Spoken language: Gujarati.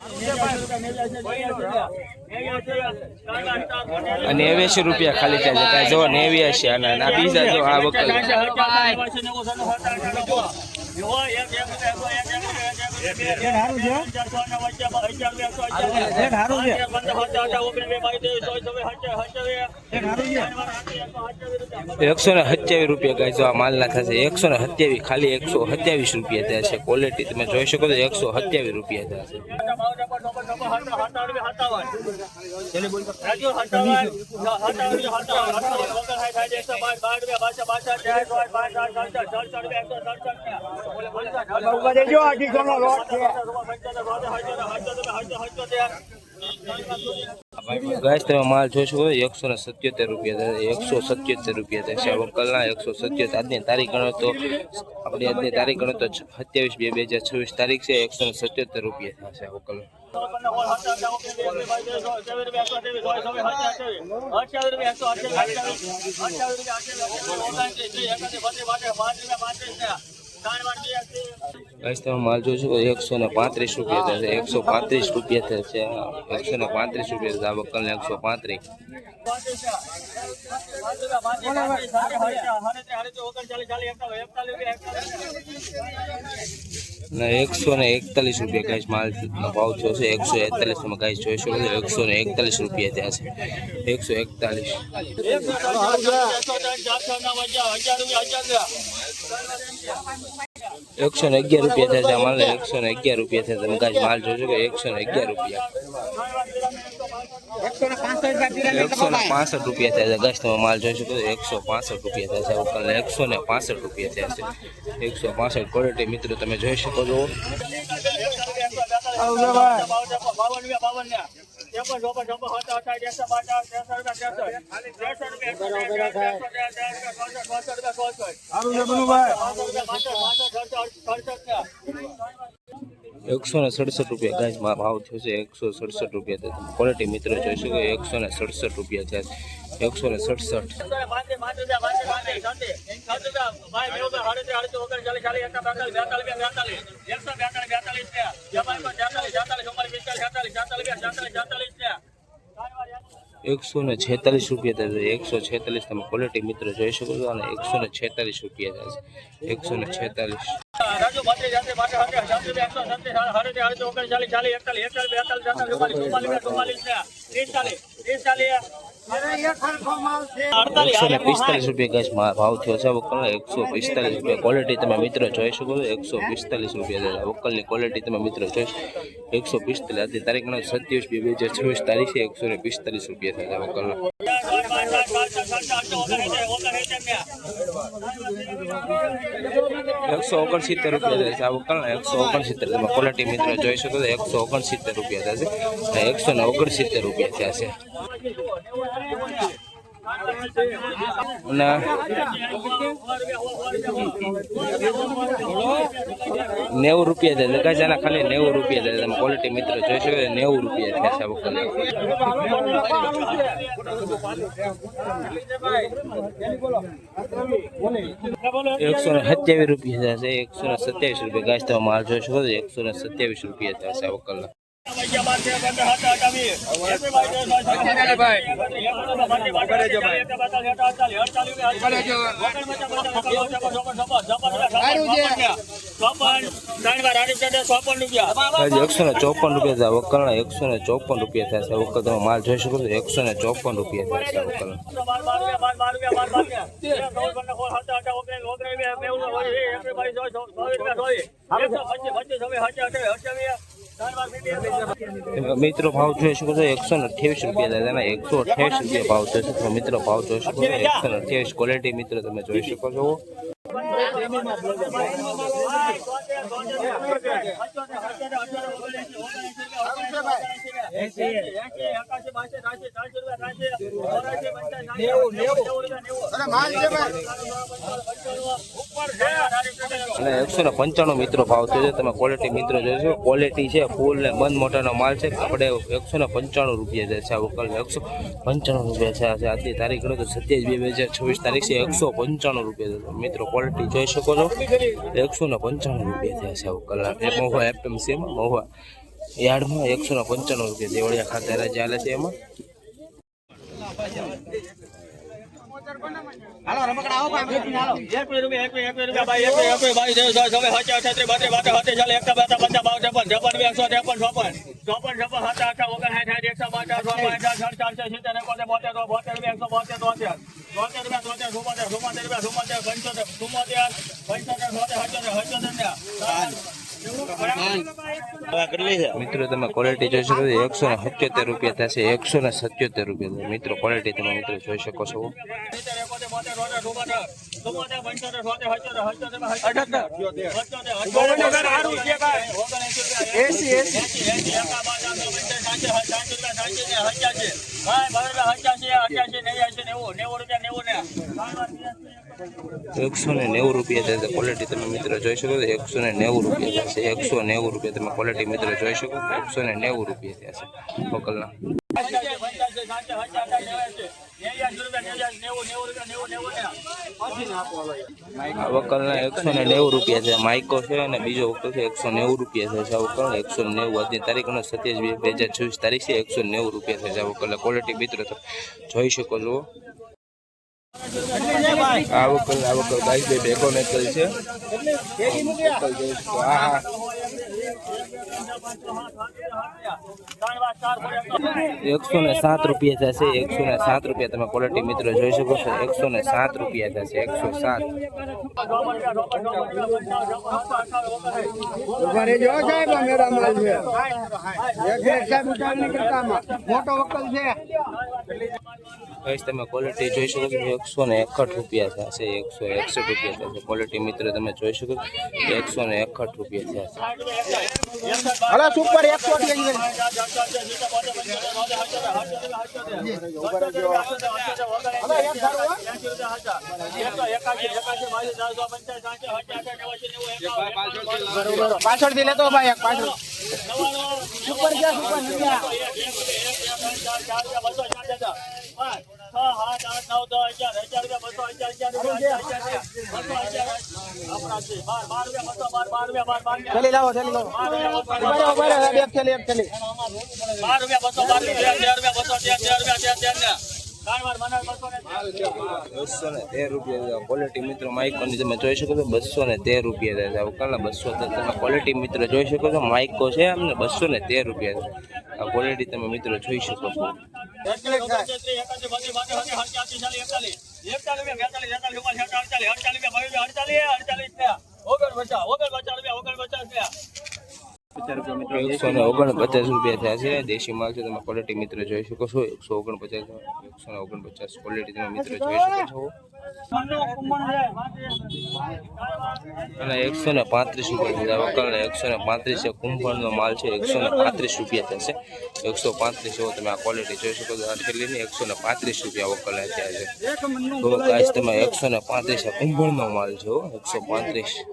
₹89 ખાલી ચાલે કાંઈ જો 89 અને ના બીજા જો આ વકલ ₹127 ગાય જો આ માલના થશે 127 ખાલી ₹127 થશે ક્વોલિટી તમે જોઈ શકો છો ₹127 થશે ગાય તમે માલ જોઈ શકો ₹177 થશે વકલના 177 આજની તારીખ ગણો તો આપણી આજની તારીખ ગણો તો 27/2/2026 તારીખ છે ₹177 થશે વકલ ગાઈસ તમે માલ જોઈ શકો ₹135 થશે ₹135 થશે ₹135 આ વકલને 135 ₹141 ગાઈસ માલ ભાવ થયો છે 141 તમે ગાઈસ જોઈ શકો છો ₹141 થયા છે 111 થશે માલ ₹111 થશે તમે ગાઈસ માલ જોઈ શકો ₹111 ₹165 થશે ગાઈસ તમે માલ જોઈ શકો ₹165 થશે વકલને ₹165 થયા છે 165 ક્વોલિટી મિત્રો તમે જોઈ શકો છો ₹167 ગાઈસ ભાવ થયો છે ₹167 ક્વોલિટી મિત્રો જોઈ શકો ₹167 થયા છે 167 ₹146 તમે ક્વોલિટી મિત્રો જોઈ શકો છો અને ₹146 થશે 146 ₹145 ગાઈસ ભાવ થયો છે વકલનો ₹145 ક્વોલિટી તમે મિત્રો જોઈ શકો છો ₹145 વકલની ક્વોલિટી તમે મિત્રો જોઈ 145 આજની તારીખ 27/2/2026 તારીખ છે ₹145 થયા વકલનો ₹169 થશે આ વકલનો 169 તમે ક્વોલિટી મિત્રો જોઈ શકો છો ₹169 થશે ₹169 થયા છે ના ₹90 થશે ગાઈસ આના ખાલી ₹90 થશે તમે ક્વોલિટી મિત્રો જોઈ શકો ₹90 થશે વકલ ₹127 ગાઈસ તમે માલ જોઈ શકો ₹127 થશે વકલ ₹154 વકલના ₹154 થશે વકલ તમે માલ જોઈ શકો છો ₹154 થશે વકલ મિત્રો ભાવ જોઈ શકો છો ₹128 ₹128 ભાવ થશે તો મિત્રો ભાવ જોઈ શકો છો ₹128 ક્વોલિટી મિત્રો તમે જોઈ શકો છો અને 195 મિત્રો ભાવ થયો છે તમે ક્વોલિટી મિત્રો જોશો ક્વોલિટી છે ફૂલ ને બંધ મોટાનો માલ છે આપણે ₹195 છે આ વકલ ₹195 છે આજની તારીખ ગણો તો 27/2/2026 તારીખ છે ₹195 છે મિત્રો ક્વોલિટી જોઈ શકો છો ₹195 થયા છે વકલ એ મોહવા એફએમસી માં મોહવા યાર્ડમાં 195 રૂપિયા દેવળિયા ખાતે હરાજી ચાલે છે એમાં હાલો રમકડા આવો ભાઈ બેટી હાલો 1 રૂપિયા ભાઈ 1 ભાઈ 7 8 32 32 ચાલે 1 2 3 4 5 56 153 153 મિત્રો તમે ક્વોલિટી જોઈ શકો છો 177 રૂપિયા થશે 177 રૂપિયા મિત્રો ક્વોલિટી તમે મિત્રો જોઈ શકો છો ₹190 રૂપિયા થશે ક્વોલિટી તમે મિત્રો જોઈ શકો છો 190 રૂપિયા થશે 190 રૂપિયા તમે ક્વોલિટી મિત્રો જોઈ શકો 190 રૂપિયા થશે વકલના વકલના 190 રૂપિયા છે માઇકો છે અને બીજો વકલ છે 190 રૂપિયા છે વકલ 190 આજની તારીખ 27/2024 તારીખ છે 190 રૂપિયા છે વકલ ક્વોલિટી મિત્રો જોઈ શકો છો આ વકલ ગાઈસ બે ભેગો નીકળ છે હા 107 રૂપિયા થશે 107 રૂપિયા તમે ક્વોલિટી મિત્રો જોઈ શકો છો 107 રૂપિયા થશે 107 મોટો વકલ છે ગાઈસ તમે ક્વોલિટી જોઈ શકો છો 161 રૂપિયા થશે 161 રૂપિયા થશે ક્વોલિટી મિત્રો તમે જોઈ શકો 161 રૂપિયા થશે હાલો સુપર 100 પાછળથી લેતો ભાઈ એક પાછળ સુપર ગયા ચલી લાવો એક ચલી 213 રૂપિયા ક્વોલિટી મિત્રો માઇકોની તમે જોઈ શકો છો 213 રૂપિયા થાય વકલના 200 તમે ક્વોલિટી મિત્રો જોઈ શકો છો માઇકો છે અમને 213 રૂપિયા આ ક્વોલિટી તમે મિત્રો જોઈ શકો છો ₹149 થયા છે દેશી માલ છે તમે ક્વોલિટી મિત્રો જોઈ શકો છો 149 ક્વોલિટી તમે મિત્રો જોઈ શકો છો અને 135 રૂપિયા વકલના 135 છે કુંભળનો માલ છે 135 રૂપિયા થશે 135 એવો તમે આ ક્વોલિટી જોઈ શકો છો અઠેલીની 135 રૂપિયા વકલના થયા છે તો ગાઈસ તમે 135 કુંભળનો માલ છે 135